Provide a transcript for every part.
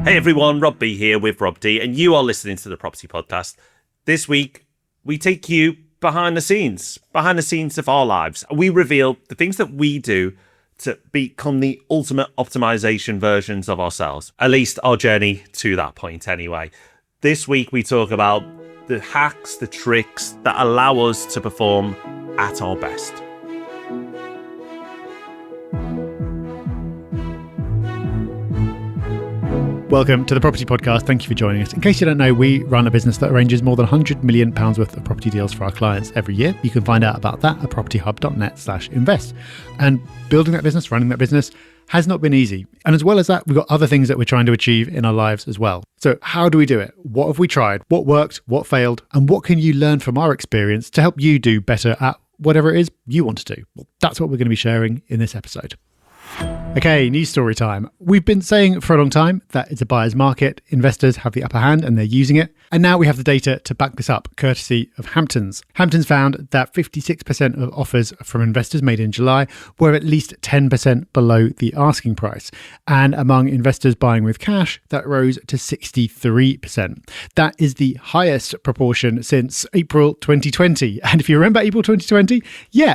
Hey everyone, Rob B here with Rob D, and you are listening to the Property Podcast. This week, we take you behind the scenes of our lives. We reveal the things that we do to become the ultimate optimization versions of ourselves. At least our journey to that point anyway. This week, we talk about the hacks, the tricks that allow us to perform at our best. Welcome to the Property Podcast. Thank you for joining us. In case you don't know, we run a business that arranges more than £100 million worth of property deals for our clients every year. You can find out about that at propertyhub.net/invest. And building that business, running that business has not been easy. And as well as that, we've got other things that we're trying to achieve in our lives as well. So how do we do it? What have we tried? What worked? What failed? And what can you learn from our experience to help you do better at whatever it is you want to do? Well, that's what we're going to be sharing in this episode. Okay, news story time. We've been saying for a long time that it's a buyer's market. Investors have the upper hand and they're using it. And now we have the data to back this up, courtesy of Hamptons. Hamptons found that 56% of offers from investors made in July were at least 10% below the asking price. And among investors buying with cash, that rose to 63%. That is the highest proportion since April 2020. And if you remember April 2020,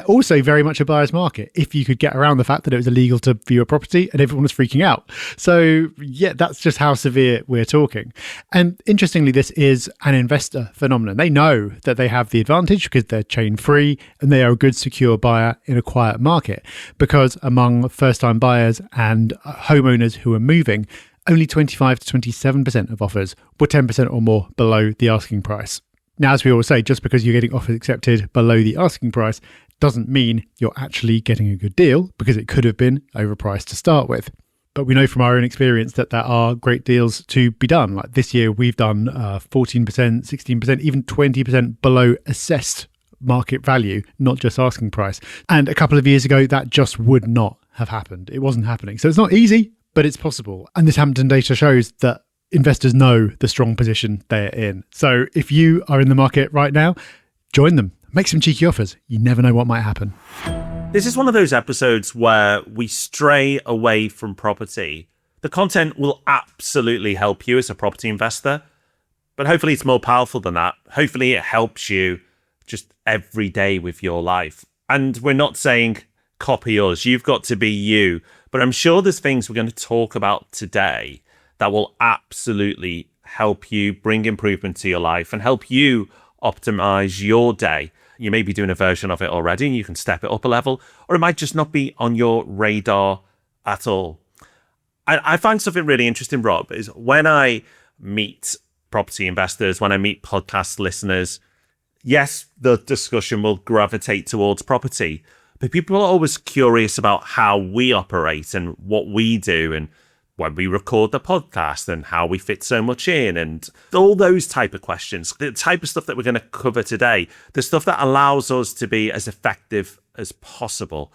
also very much a buyer's market. If you could get around the fact that it was illegal to view a property and everyone was freaking out. So that's just how severe we're talking. And interestingly, this is an investor phenomenon. They know that they have the advantage because they're chain free and they are a good, secure buyer in a quiet market. Because among first-time buyers and homeowners who are moving, only 25 to 27% of offers were 10% or more below the asking price. Now, as we always say, just because you're getting offers accepted below the asking price doesn't mean you're actually getting a good deal, because it could have been overpriced to start with. But we know from our own experience that there are great deals to be done. Like this year, we've done 14%, 16%, even 20% below assessed market value, not just asking price. And a couple of years ago, that just would not have happened. It wasn't happening. So it's not easy, but it's possible. And this Hampton data shows that investors know the strong position they're in. So if you are in the market right now, join them. Make some cheeky offers. You never know what might happen. This is one of those episodes where we stray away from property. The content will absolutely help you as a property investor, but hopefully it's more powerful than that. Hopefully it helps you just every day with your life. And we're not saying copy us. You've got to be you. But I'm sure there's things we're going to talk about today that will absolutely help you bring improvement to your life and help you optimize your day. You may be doing a version of it already and you can step it up a level, or it might just not be on your radar at all. I find something really interesting, Rob, is when I meet property investors, when I meet podcast listeners, yes, the discussion will gravitate towards property, but people are always curious about how we operate and what we do and when we record the podcast and how we fit so much in and all those type of questions, the type of stuff that we're going to cover today, the stuff that allows us to be as effective as possible.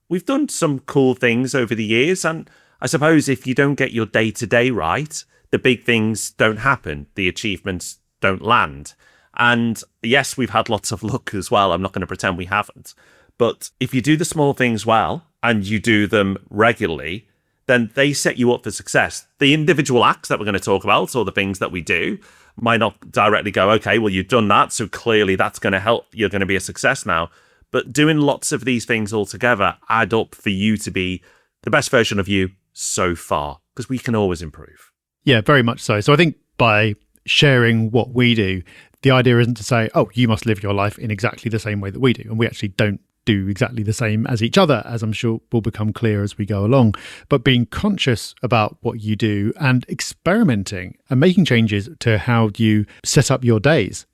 We've done some cool things over the years, and I suppose if you don't get your day-to-day right, the big things don't happen, the achievements don't land. And yes, we've had lots of luck as well. I'm not going to pretend we haven't. But if you do the small things well and you do them regularly, then they set you up for success. The individual acts that we're going to talk about, or the things that we do, might not directly go, okay, well, you've done that, so clearly that's going to help. You're going to be a success now. But doing lots of these things all together add up for you to be the best version of you so far, because we can always improve. Yeah, very much so. So I think by sharing what we do, the idea isn't to say, oh, you must live your life in exactly the same way that we do. And we actually don't do exactly the same as each other, as I'm sure will become clear as we go along. But being conscious about what you do and experimenting and making changes to how you set up your days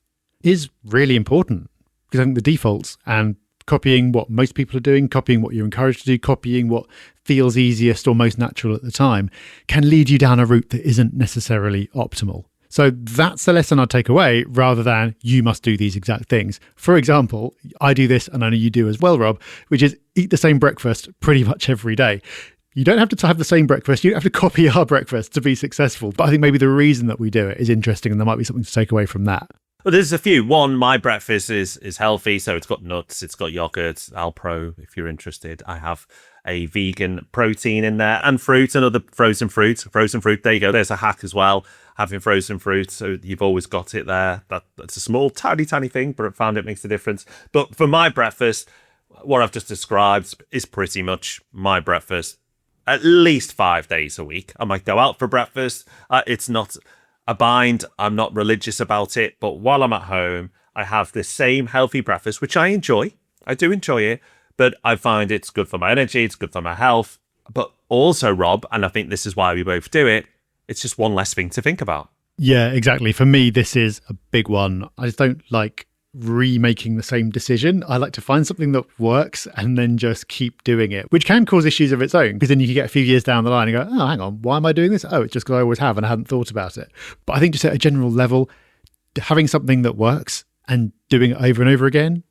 is really important, because I think the defaults and copying what most people are doing, copying what you're encouraged to do, copying what feels easiest or most natural at the time can lead you down a route that isn't necessarily optimal. So that's the lesson I'd take away, rather than you must do these exact things. For example, I do this, and I know you do as well, Rob, which is eat the same breakfast pretty much every day. You don't have to have the same breakfast. You don't have to copy our breakfast to be successful. But I think maybe the reason that we do it is interesting, and there might be something to take away from that. Well, there's a few. One, my breakfast is healthy, so it's got nuts, it's got yogurt, Alpro, if you're interested. I have a vegan protein in there, and fruit and other frozen fruit. Frozen fruit, there you go. There's a hack as well, having frozen fruit. So you've always got it there. That's a small, tiny thing, but I found it makes a difference. But for my breakfast, what I've just described is pretty much my breakfast at least 5 days a week. I might go out for breakfast. It's not a bind. I'm not religious about it. But while I'm at home, I have the same healthy breakfast, which I enjoy. I do enjoy it, but I find it's good for my energy. It's good for my health. But also, Rob, and I think this is why we both do it, it's just one less thing to think about. Yeah, exactly. For me, this is a big one. I just don't like remaking the same decision. I like to find something that works and then just keep doing it, which can cause issues of its own, because then you can get a few years down the line and go, oh, hang on, why am I doing this? Oh, it's just because I always have and I hadn't thought about it. But I think just at a general level, having something that works and doing it over and over again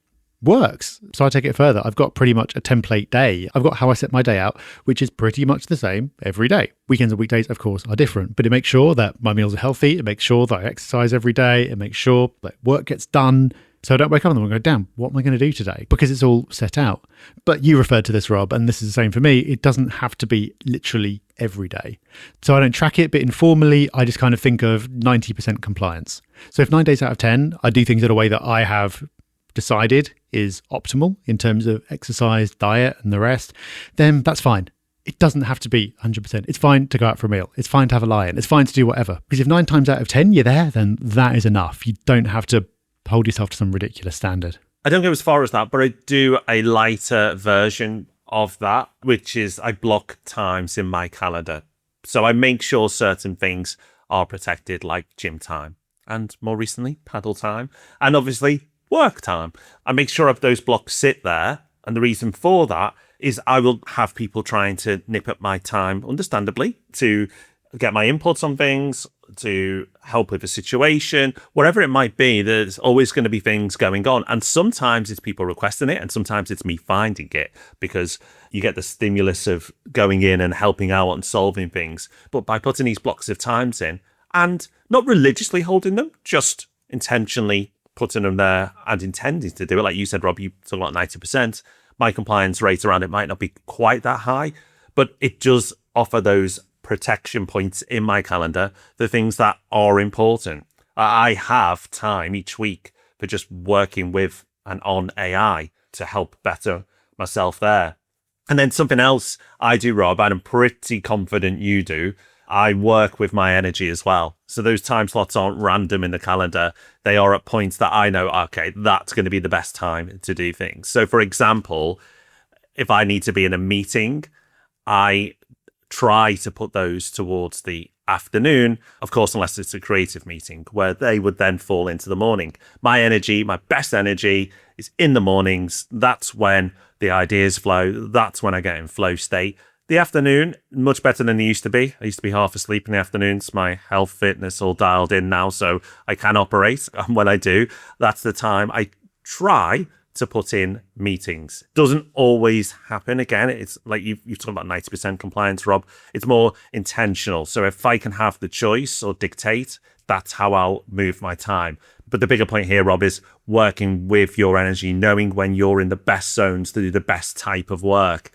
works. So I take it further. I've got pretty much a template day. I've got how I set my day out, which is pretty much the same every day. Weekends and weekdays, of course, are different, but it makes sure that my meals are healthy. It makes sure that I exercise every day. It makes sure that work gets done. So I don't wake up in the morning and go, damn, what am I going to do today? Because it's all set out. But you referred to this, Rob, and this is the same for me. It doesn't have to be literally every day. So I don't track it, but informally, I just kind of think of 90% compliance. So if 9 days out of 10, I do things in a way that I have decided is optimal in terms of exercise, diet, and the rest, then that's fine. It doesn't have to be 100%. It's fine to go out for a meal. It's fine to have a lie-in. It's fine to do whatever. Because if 9 times out of 10 you're there, then that is enough. You don't have to hold yourself to some ridiculous standard. I don't go as far as that, but I do a lighter version of that, which is I block times in my calendar. So I make sure certain things are protected, like gym time and more recently, paddle time, and obviously work time. I make sure those blocks sit there. And the reason for that is I will have people trying to nip at my time, understandably, to get my inputs on things, to help with a situation, whatever it might be. There's always going to be things going on. And sometimes it's people requesting it, and sometimes it's me finding it, because you get the stimulus of going in and helping out and solving things. But by putting these blocks of times in and not religiously holding them, just intentionally putting them there and intending to do it. Like you said, Rob, you talk about 90%. My compliance rate around it might not be quite that high, but it does offer those protection points in my calendar, the things that are important. I have time each week for just working with and on AI to help better myself there. And then something else I do, Rob, and I'm pretty confident you do, I work with my energy as well. So those time slots aren't random in the calendar. They are at points that I know, okay, that's going to be the best time to do things. So for example, if I need to be in a meeting, I try to put those towards the afternoon, of course, unless it's a creative meeting where they would then fall into the morning. My energy, my best energy is in the mornings. That's when the ideas flow. That's when I get in flow state. The afternoon, much better than it used to be. I used to be half asleep in the afternoons. My health, fitness all dialed in now, so I can operate. And when I do, that's the time I try to put in meetings. Doesn't always happen. Again, it's like you've talked about 90% compliance, Rob. It's more intentional. So if I can have the choice or dictate, that's how I'll move my time. But the bigger point here, Rob, is working with your energy, knowing when you're in the best zones to do the best type of work.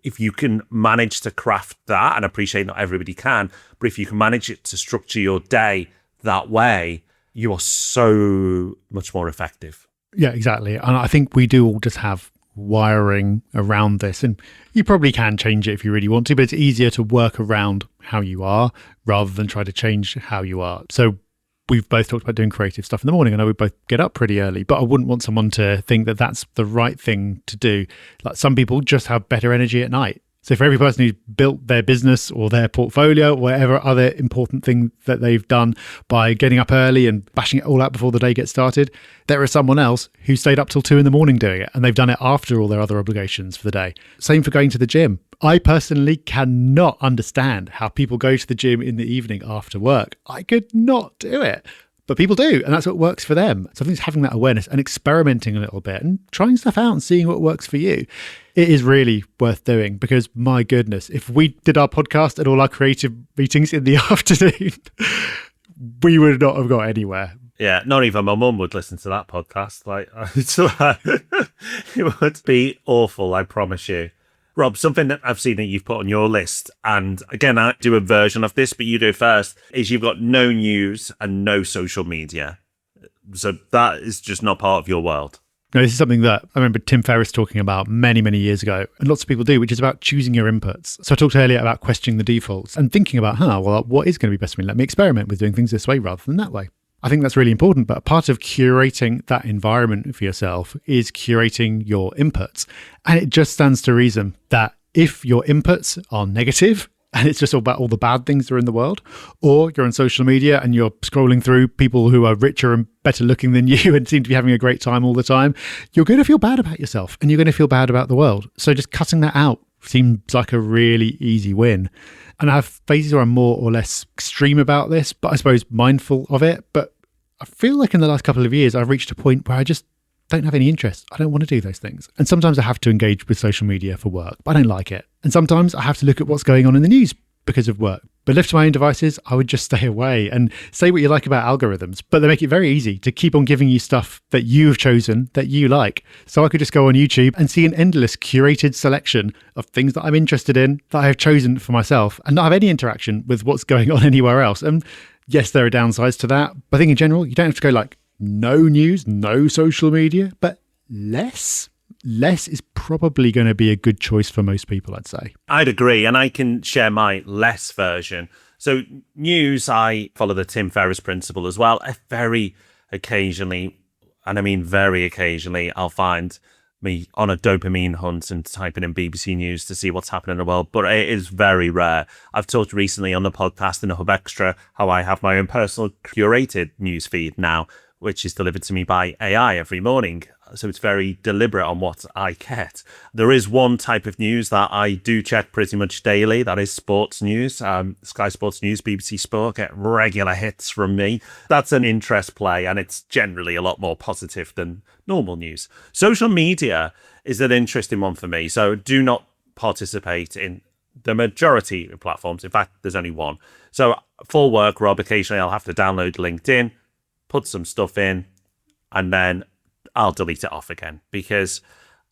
If you can manage to craft that, and appreciate not everybody can, but if you can manage it to structure your day that way, you are so much more effective. Yeah, exactly. And I think we do all just have wiring around this, and you probably can change it if you really want to, but it's easier to work around how you are rather than try to change how you are. So we've both talked about doing creative stuff in the morning. I know we both get up pretty early, but I wouldn't want someone to think that that's the right thing to do. Like some people just have better energy at night. So for every person who's built their business or their portfolio or whatever other important thing that they've done by getting up early and bashing it all out before the day gets started, there is someone else who stayed up till 2 a.m. doing it, and they've done it after all their other obligations for the day. Same for going to the gym. I personally cannot understand how people go to the gym in the evening after work. I could not do it. But people do, and that's what works for them. So I think it's having that awareness and experimenting a little bit and trying stuff out and seeing what works for you. It is really worth doing, because my goodness, if we did our podcast and all our creative meetings in the afternoon, we would not have got anywhere. Yeah, not even my mum would listen to that podcast. Like, it would be awful, I promise you. Rob, something that I've seen that you've put on your list, and again, I do a version of this, but you do first, is you've got no news and no social media. So that is just not part of your world. No, this is something that I remember Tim Ferriss talking about many, many years ago, and lots of people do, which is about choosing your inputs. So I talked earlier about questioning the defaults and thinking about, what is going to be best for me? Let me experiment with doing things this way rather than that way. I think that's really important, but part of curating that environment for yourself is curating your inputs. And it just stands to reason that if your inputs are negative, and it's just all about all the bad things that are in the world, or you're on social media and you're scrolling through people who are richer and better looking than you and seem to be having a great time all the time, you're going to feel bad about yourself and you're going to feel bad about the world. So just cutting that out seems like a really easy win. And I have phases where I'm more or less extreme about this, but I suppose mindful of it. But I feel like in the last couple of years, I've reached a point where I just don't have any interest. I don't want to do those things. And sometimes I have to engage with social media for work, but I don't like it. And sometimes I have to look at what's going on in the news because of work. But left to my own devices, I would just stay away and say what you like about algorithms, but they make it very easy to keep on giving you stuff that you have chosen that you like. So I could just go on YouTube and see an endless curated selection of things that I'm interested in that I have chosen for myself and not have any interaction with what's going on anywhere else. And yes, there are downsides to that, but I think in general, you don't have to go like no news, no social media, but less is probably going to be a good choice for most people, I'd say. I'd agree, and I can share my less version. So news, I follow the Tim Ferriss principle as well. Very occasionally, and I mean very occasionally, I'll find me on a dopamine hunt and typing in BBC News to see what's happening in the world, but it is very rare. I've talked recently on the podcast in the Hub Extra how I have my own personal curated news feed now, which is delivered to me by AI every morning. So it's very deliberate on what I get. There is one type of news that I do check pretty much daily. That is sports news. Sky Sports News, BBC Sport get regular hits from me. That's an interest play, and it's generally a lot more positive than normal news. Social media is an interesting one for me. So do not participate in the majority of platforms. In fact, there's only one. So for work, Rob, occasionally I'll have to download LinkedIn, put some stuff in, and then I'll delete it off again, because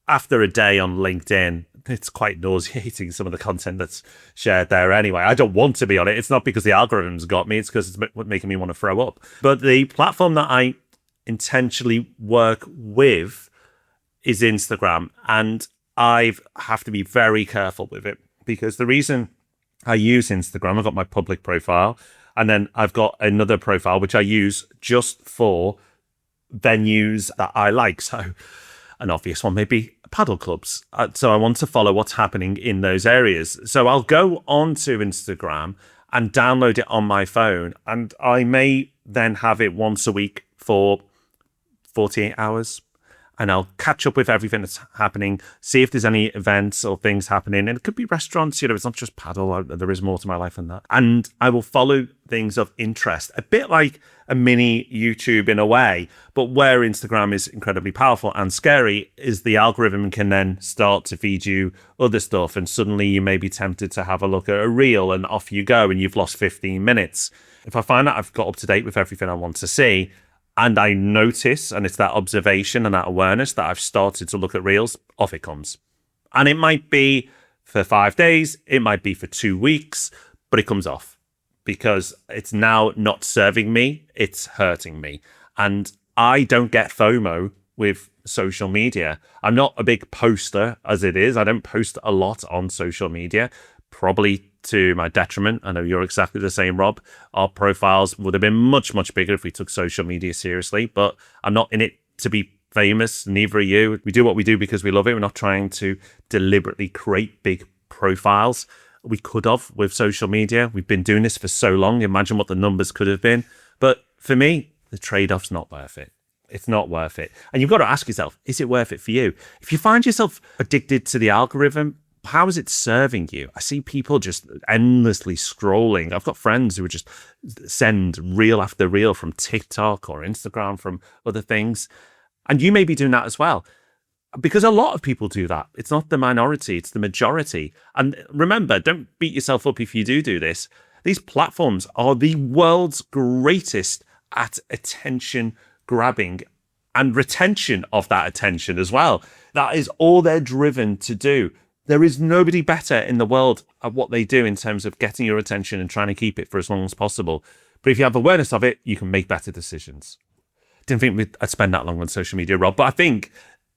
after a day on LinkedIn, it's quite nauseating, some of the content that's shared there anyway. I don't want to be on it. It's not because the algorithms got me. It's because it's making me want to throw up. But the platform that I intentionally work with is Instagram. And I have to be very careful with it, because the reason I use Instagram, I've got my public profile, and then I've got another profile which I use just for venues that I like. So an obvious one may be paddle clubs. So I want to follow what's happening in those areas. So I'll go onto Instagram and download it on my phone, and I may then have it once a week for 48 hours. And I'll catch up with everything that's happening, see if there's any events or things happening. And it could be restaurants, it's not just paddle. There is more to my life than that. And I will follow things of interest, a bit like a mini YouTube in a way. But where Instagram is incredibly powerful and scary is the algorithm can then start to feed you other stuff. And suddenly you may be tempted to have a look at a reel, and off you go, and you've lost 15 minutes. If I find that I've got up to date with everything I want to see, and I notice, and it's that observation and that awareness that I've started to look at reels, off it comes. And it might be for 5 days, it might be for 2 weeks, but it comes off because it's now not serving me, it's hurting me. And I don't get FOMO with social media. I'm not a big poster as it is. I don't post a lot on social media, probably to my detriment. I know you're exactly the same, Rob. Our profiles would have been much, much bigger if we took social media seriously, but I'm not in it to be famous. Neither are you. We do what we do because we love it. We're not trying to deliberately create big profiles. We could have with social media. We've been doing this for so long. Imagine what the numbers could have been. But for me, the trade-off's not worth it. It's not worth it. And you've got to ask yourself, is it worth it for you? If you find yourself addicted to the algorithm, how is it serving you? I see people just endlessly scrolling. I've got friends who would just send reel after reel from TikTok or Instagram, from other things. And you may be doing that as well, because a lot of people do that. It's not the minority, it's the majority. And remember, don't beat yourself up if you do this. These platforms are the world's greatest at attention grabbing and retention of that attention as well. That is all they're driven to do. There is nobody better in the world at what they do in terms of getting your attention and trying to keep it for as long as possible. But if you have awareness of it, you can make better decisions. Didn't think I'd spend that long on social media, Rob, but I think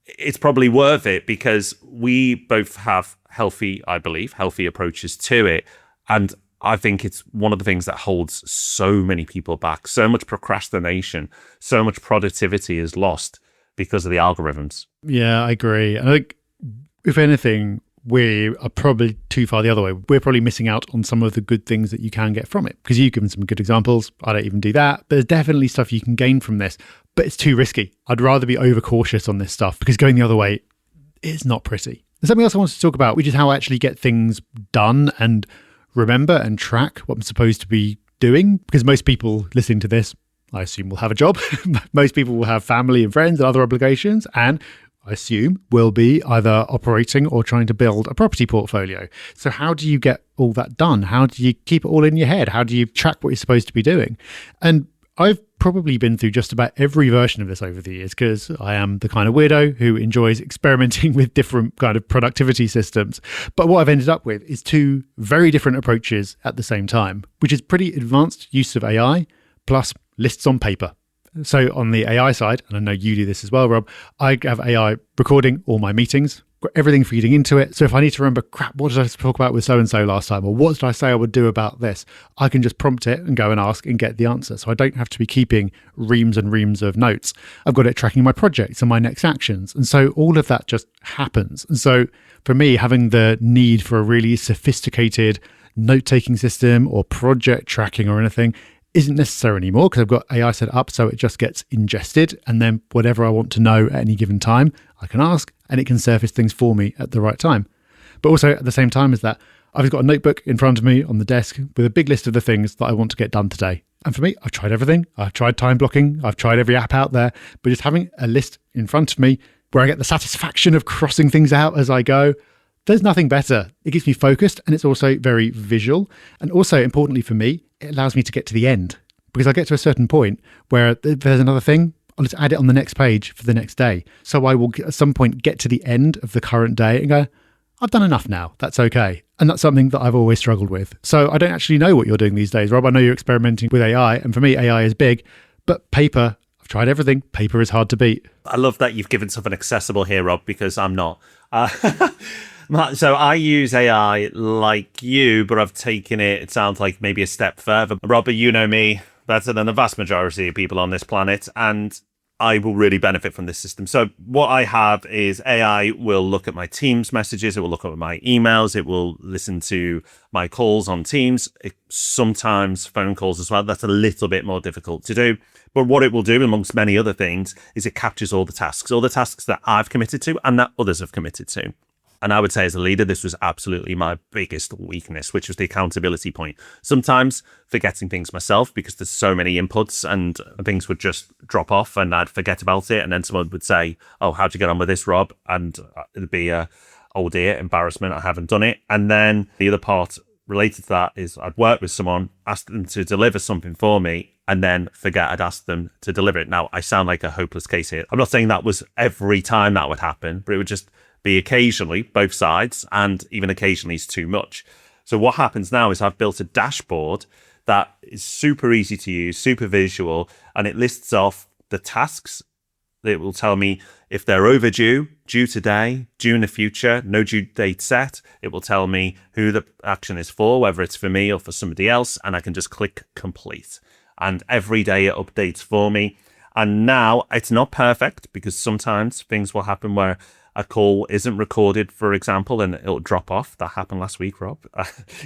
it's probably worth it because we both have healthy approaches to it. And I think it's one of the things that holds so many people back. So much procrastination, so much productivity is lost because of the algorithms. Yeah, I agree. And I think, if anything, we are probably too far the other way. We're probably missing out on some of the good things that you can get from it, because you've given some good examples. I don't even do that, but there's definitely stuff you can gain from this, but it's too risky. I'd rather be overcautious on this stuff, because going the other way, it's not pretty. There's something else I wanted to talk about, which is how I actually get things done and remember and track what I'm supposed to be doing, because most people listening to this, I assume, will have a job. Most people will have family and friends and other obligations, and I assume will be either operating or trying to build a property portfolio. So how do you get all that done? How do you keep it all in your head? How do you track what you're supposed to be doing? And I've probably been through just about every version of this over the years, because I am the kind of weirdo who enjoys experimenting with different kind of productivity systems. But what I've ended up with is two very different approaches at the same time, which is pretty advanced use of AI plus lists on paper. So on the AI side, and I know you do this as well, Rob, I have AI recording all my meetings, got everything feeding into it. So if I need to remember, crap, what did I talk about with so-and-so last time? Or what did I say I would do about this? I can just prompt it and go and ask and get the answer. So I don't have to be keeping reams and reams of notes. I've got it tracking my projects and my next actions. And so all of that just happens. And so for me, having the need for a really sophisticated note-taking system or project tracking or anything isn't necessary anymore, because I've got AI set up so it just gets ingested, and then whatever I want to know at any given time, I can ask and it can surface things for me at the right time. But also at the same time as that, I've got a notebook in front of me on the desk with a big list of the things that I want to get done today. And for me, I've tried everything. I've tried time blocking. I've tried every app out there, but just having a list in front of me where I get the satisfaction of crossing things out as I go, there's nothing better. It keeps me focused, and it's also very visual. And also, importantly for me, it allows me to get to the end, because I get to a certain point where if there's another thing, I'll just add it on the next page for the next day. So I will at some point get to the end of the current day and go, I've done enough now. That's okay. And that's something that I've always struggled with. So I don't actually know what you're doing these days, Rob. I know you're experimenting with AI, and for me, AI is big, but paper, I've tried everything. Paper is hard to beat. I love that you've given something accessible here, Rob, because I'm not. So I use AI like you, but I've taken it sounds like maybe a step further. Rob, you know me better than the vast majority of people on this planet, and I will really benefit from this system. So what I have is AI will look at my Teams messages, it will look at my emails, it will listen to my calls on Teams, sometimes phone calls as well. That's a little bit more difficult to do. But what it will do, amongst many other things, is it captures all the tasks that I've committed to and that others have committed to. And I would say as a leader, this was absolutely my biggest weakness, which was the accountability point. Sometimes forgetting things myself because there's so many inputs and things would just drop off and I'd forget about it. And then someone would say, oh, how'd you get on with this, Rob? And it'd be oh dear, embarrassment, I haven't done it. And then the other part related to that is I'd work with someone, ask them to deliver something for me, and then forget I'd asked them to deliver it. Now, I sound like a hopeless case here. I'm not saying that was every time that would happen, but it would just be occasionally, both sides, and even occasionally is too much. So what happens now is I've built a dashboard that is super easy to use, super visual, and it lists off the tasks. It will tell me if they're overdue, due today, due in the future, no due date set. It will tell me who the action is for, whether it's for me or for somebody else, and I can just click complete. And every day it updates for me. And now it's not perfect, because sometimes things will happen where a call isn't recorded, for example, and it'll drop off. That happened last week, Rob.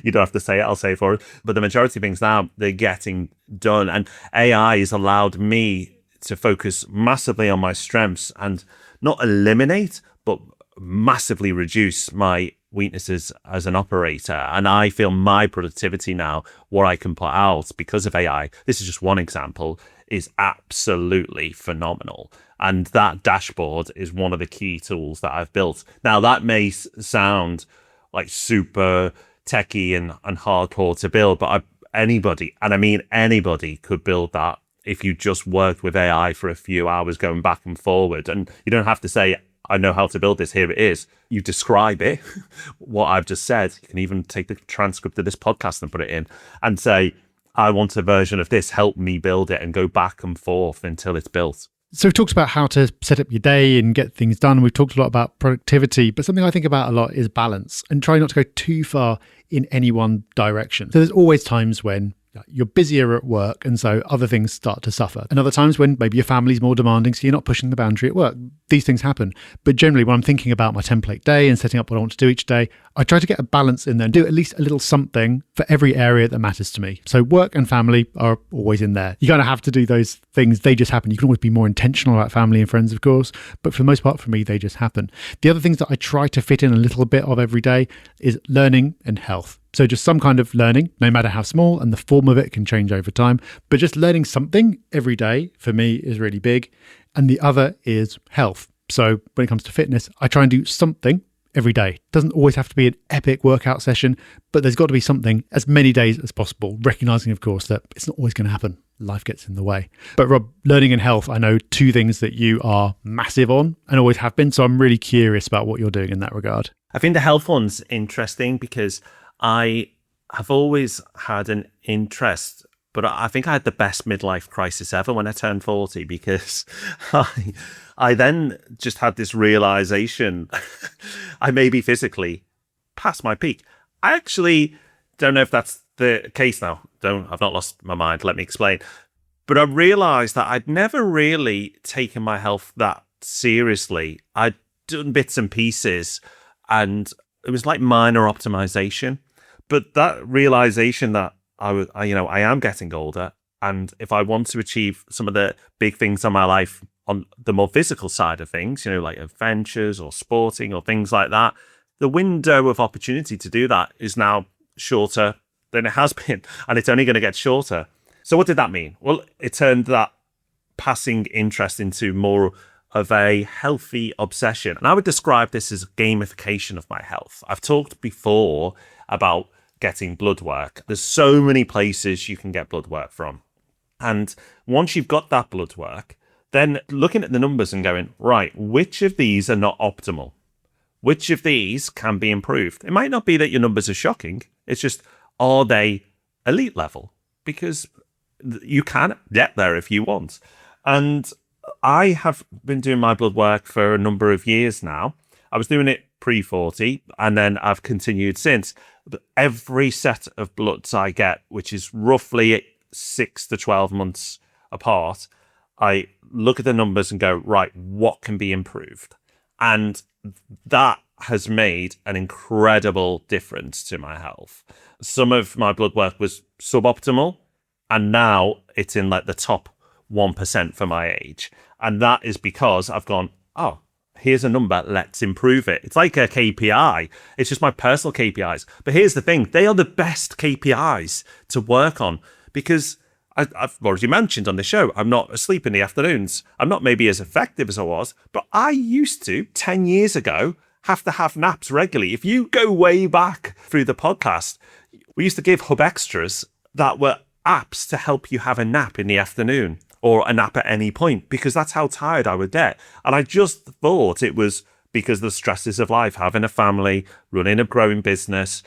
You don't have to say it, I'll say it for it. But the majority of things now, they're getting done. And AI has allowed me to focus massively on my strengths and not eliminate, but massively reduce my weaknesses as an operator. And I feel my productivity now, what I can put out because of AI, this is just one example, is absolutely phenomenal. And that dashboard is one of the key tools that I've built. Now, that may sound like super techie and hardcore to build, but anybody, and I mean anybody, could build that if you just worked with AI for a few hours going back and forward. And you don't have to say, I know how to build this. Here it is. You describe it, what I've just said. You can even take the transcript of this podcast and put it in and say, I want a version of this. Help me build it, and go back and forth until it's built. So we've talked about how to set up your day and get things done. We've talked a lot about productivity, but something I think about a lot is balance and try not to go too far in any one direction. So there's always times when you're busier at work and so other things start to suffer. And other times when maybe your family's more demanding, so you're not pushing the boundary at work. These things happen. But generally, when I'm thinking about my template day and setting up what I want to do each day, I try to get a balance in there and do at least a little something for every area that matters to me. So work and family are always in there. You kind of have to do those things. They just happen. You can always be more intentional about family and friends, of course. But for the most part, for me, they just happen. The other things that I try to fit in a little bit of every day is learning and health. So just some kind of learning, no matter how small, and the form of it can change over time. But just learning something every day for me is really big. And the other is health. So when it comes to fitness, I try and do something every day. It doesn't always have to be an epic workout session, but there's got to be something as many days as possible, recognizing, of course, that it's not always going to happen. Life gets in the way. But Rob, learning and health, I know two things that you are massive on and always have been. So I'm really curious about what you're doing in that regard. I think the health one's interesting because I have always had an interest, but I think I had the best midlife crisis ever when I turned 40, because I then just had this realization I may be physically past my peak. I actually don't know if that's the case now. I've not lost my mind. Let me explain. But I realized that I'd never really taken my health that seriously. I'd done bits and pieces, and it was like minor optimization. But that realization that I am getting older, and if I want to achieve some of the big things in my life on the more physical side of things, like adventures or sporting or things like that, the window of opportunity to do that is now shorter than it has been, and it's only going to get shorter. So what did that mean? Well, it turned that passing interest into more of a healthy obsession. And I would describe this as gamification of my health. I've talked before about getting blood work. There's so many places you can get blood work from. And once you've got that blood work, then looking at the numbers and going, right, which of these are not optimal? Which of these can be improved? It might not be that your numbers are shocking. It's just, are they elite level? Because you can get there if you want. And I have been doing my blood work for a number of years now. I was doing it pre-40, and then I've continued since. But every set of bloods I get, which is roughly 6 to 12 months apart, I look at the numbers and go, right, what can be improved? And that has made an incredible difference to my health. Some of my blood work was suboptimal, and now it's in like the top 1% for my age. And that is because I've gone, oh, here's a number, let's improve it. It's like a KPI. It's just my personal KPIs. But here's the thing, they are the best KPIs to work on, because I've already mentioned on the show, I'm not asleep in the afternoons. I'm not maybe as effective as I was, but I used to, 10 years ago, have to have naps regularly. If you go way back through the podcast, we used to give Hub Extras that were apps to help you have a nap in the afternoon, or a nap at any point, because that's how tired I would get. And I just thought it was because of the stresses of life, having a family, running a growing business.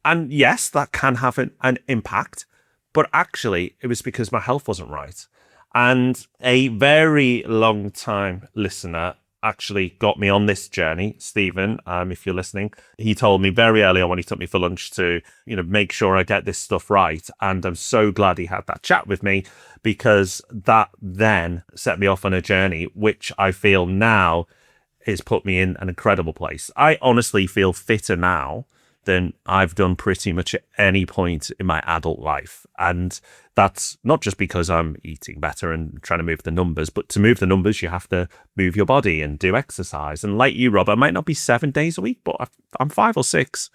And yes, that can have an impact, but actually it was because my health wasn't right. And a very long time listener actually got me on this journey, Stephen, if you're listening. He told me very early on when he took me for lunch to, make sure I get this stuff right. And I'm so glad he had that chat with me, because that then set me off on a journey, which I feel now has put me in an incredible place. I honestly feel fitter now than I've done pretty much at any point in my adult life. And that's not just because I'm eating better and trying to move the numbers, but to move the numbers, you have to move your body and do exercise. And like you, Rob, I might not be 7 days a week, but I'm 5 or 6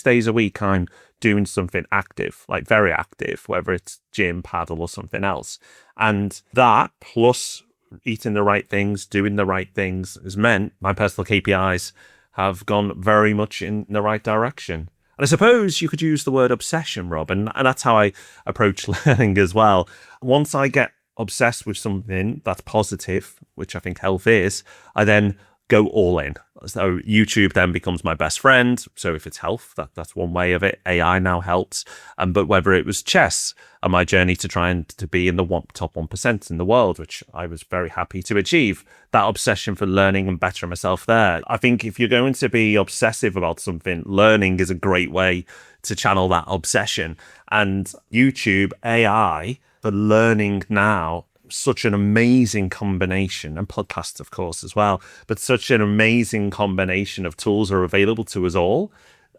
days a week. I'm doing something active, like very active, whether it's gym, paddle, or something else. And that plus eating the right things, doing the right things has meant my personal KPIs have gone very much in the right direction. And I suppose you could use the word obsession, Rob, and that's how I approach learning as well. Once I get obsessed with something that's positive, which I think health is, I then go all in. So YouTube then becomes my best friend. So if it's health, that's one way of it. AI now helps. But whether it was chess and my journey to try and to be in the top 1% in the world, which I was very happy to achieve, that obsession for learning and bettering myself there. I think if you're going to be obsessive about something, learning is a great way to channel that obsession. And YouTube, AI for learning now, such an amazing combination, and podcasts of course as well, but such an amazing combination of tools are available to us all.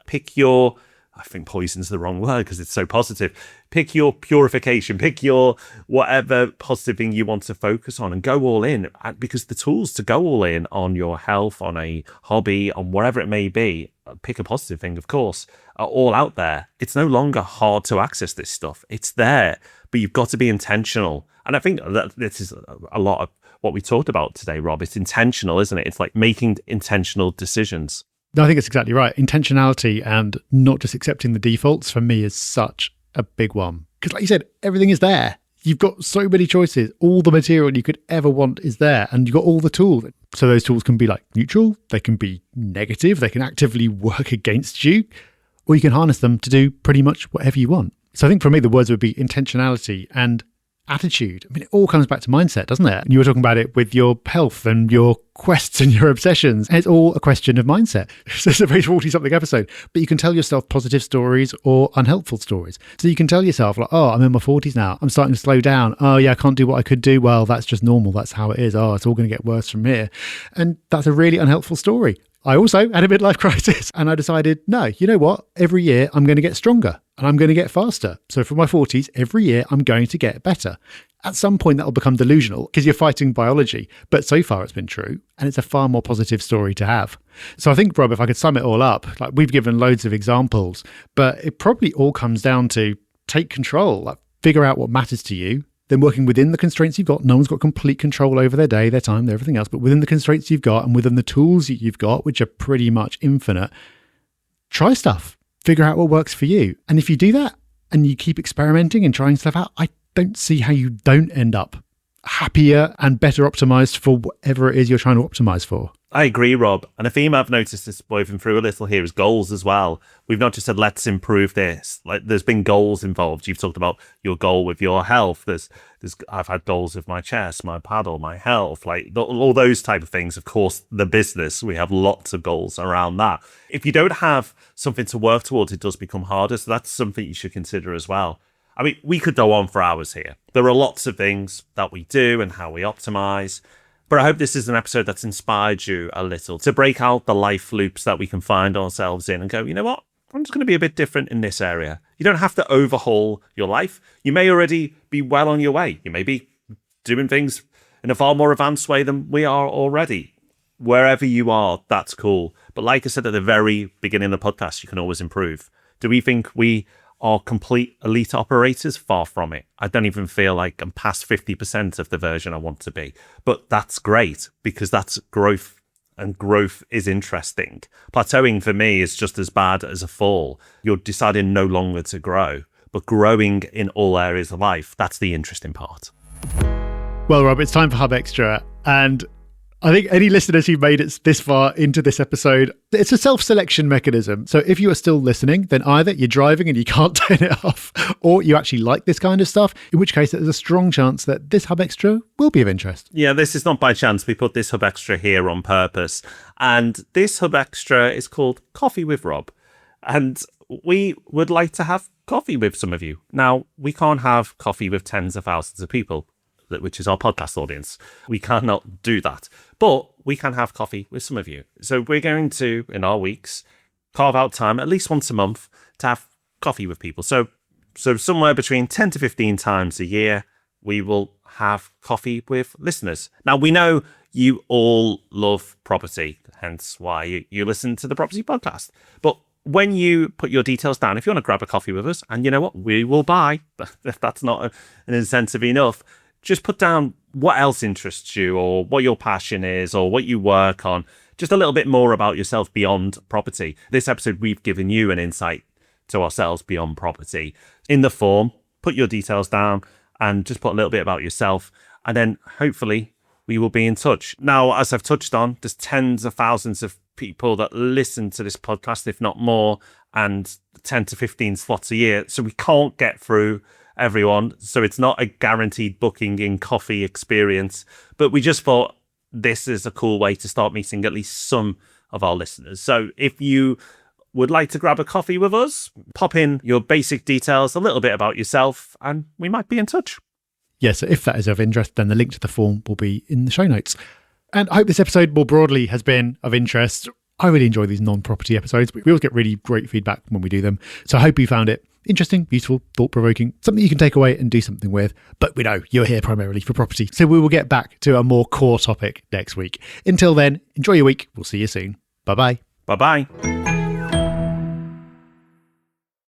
Pick your, I think poison's the wrong word because it's so positive. Pick your purification, pick your whatever positive thing you want to focus on and go all in, because the tools to go all in on your health, on a hobby, on whatever it may be, pick a positive thing of course, are all out there. It's no longer hard to access this stuff. It's there, but you've got to be intentional. And I think that this is a lot of what we talked about today, Rob. It's intentional, isn't it? It's like making intentional decisions. No, I think it's exactly right. Intentionality and not just accepting the defaults for me is such a big one. Because like you said, everything is there. You've got so many choices. All the material you could ever want is there, and you've got all the tools. So those tools can be like neutral, they can be negative, they can actively work against you, or you can harness them to do pretty much whatever you want. So I think for me, the words would be intentionality and attitude. I mean, it all comes back to mindset, doesn't it? And you were talking about it with your health and your quests and your obsessions. And it's all a question of mindset. So it's a very 40-something episode, but you can tell yourself positive stories or unhelpful stories. So you can tell yourself like, oh, I'm in my 40s now. I'm starting to slow down. Oh yeah, I can't do what I could do. Well, that's just normal. That's how it is. Oh, it's all going to get worse from here. And that's a really unhelpful story. I also had a midlife crisis and I decided, no, you know what? Every year I'm going to get stronger and I'm going to get faster. So for my 40s, every year I'm going to get better. At some point that will become delusional because you're fighting biology. But so far it's been true and it's a far more positive story to have. So I think, Rob, if I could sum it all up, like we've given loads of examples, but it probably all comes down to take control, like figure out what matters to you, then working within the constraints you've got. No one's got complete control over their day, their time, everything else, but within the constraints you've got and within the tools that you've got, which are pretty much infinite, try stuff, figure out what works for you. And if you do that and you keep experimenting and trying stuff out, I don't see how you don't end up happier and better optimized for whatever it is you're trying to optimize for. I agree, Rob. And a theme I've noticed is woven through a little here is goals as well. We've not just said, let's improve this. Like there's been goals involved. You've talked about your goal with your health. I've had goals with my chess, my paddle, my health, like all those type of things. Of course, the business, we have lots of goals around that. If you don't have something to work towards, it does become harder. So that's something you should consider as well. I mean, we could go on for hours here. There are lots of things that we do and how we optimize. But I hope this is an episode that's inspired you a little to break out the life loops that we can find ourselves in and go, you know what? I'm just going to be a bit different in this area. You don't have to overhaul your life. You may already be well on your way. You may be doing things in a far more advanced way than we are already. Wherever you are, that's cool. But like I said at the very beginning of the podcast, you can always improve. Do we think we are complete elite operators? Far from it. I don't even feel like I'm past 50% of the version I want to be. But that's great because that's growth, and growth is interesting. Plateauing for me is just as bad as a fall. You're deciding no longer to grow, but growing in all areas of life, that's the interesting part. Well, Rob, it's time for Hub Extra. And I think any listeners who made it this far into this episode, it's a self-selection mechanism. So if you are still listening, then either you're driving and you can't turn it off, or you actually like this kind of stuff, in which case there's a strong chance that this Hub Extra will be of interest. Yeah, this is not by chance. We put this Hub Extra here on purpose. And this Hub Extra is called Coffee with Rob. And we would like to have coffee with some of you. Now, we can't have coffee with tens of thousands of people, which is our podcast audience. We cannot do that. But we can have coffee with some of you. So we're going to, in our weeks, carve out time at least once a month to have coffee with people. So somewhere between 10 to 15 times a year, we will have coffee with listeners. Now, we know you all love property, hence why you listen to the Property Podcast. But when you put your details down, if you want to grab a coffee with us, and you know what, we will buy, if that's not an incentive enough, just put down what else interests you or what your passion is or what you work on. Just a little bit more about yourself beyond property. This episode, we've given you an insight to ourselves beyond property. In the form, put your details down and just put a little bit about yourself. And then hopefully we will be in touch. Now, as I've touched on, there's tens of thousands of people that listen to this podcast, if not more, and 10 to 15 slots a year. So we can't get through everyone. So it's not a guaranteed booking in coffee experience. But we just thought this is a cool way to start meeting at least some of our listeners. So if you would like to grab a coffee with us, pop in your basic details, a little bit about yourself, and we might be in touch. Yeah, so if that is of interest, then the link to the form will be in the show notes. And I hope this episode more broadly has been of interest. I really enjoy these non-property episodes. We always get really great feedback when we do them. So I hope you found it interesting, useful, thought-provoking, something you can take away and do something with. But we know you're here primarily for property. So we will get back to a more core topic next week. Until then, enjoy your week. We'll see you soon. Bye-bye. Bye-bye.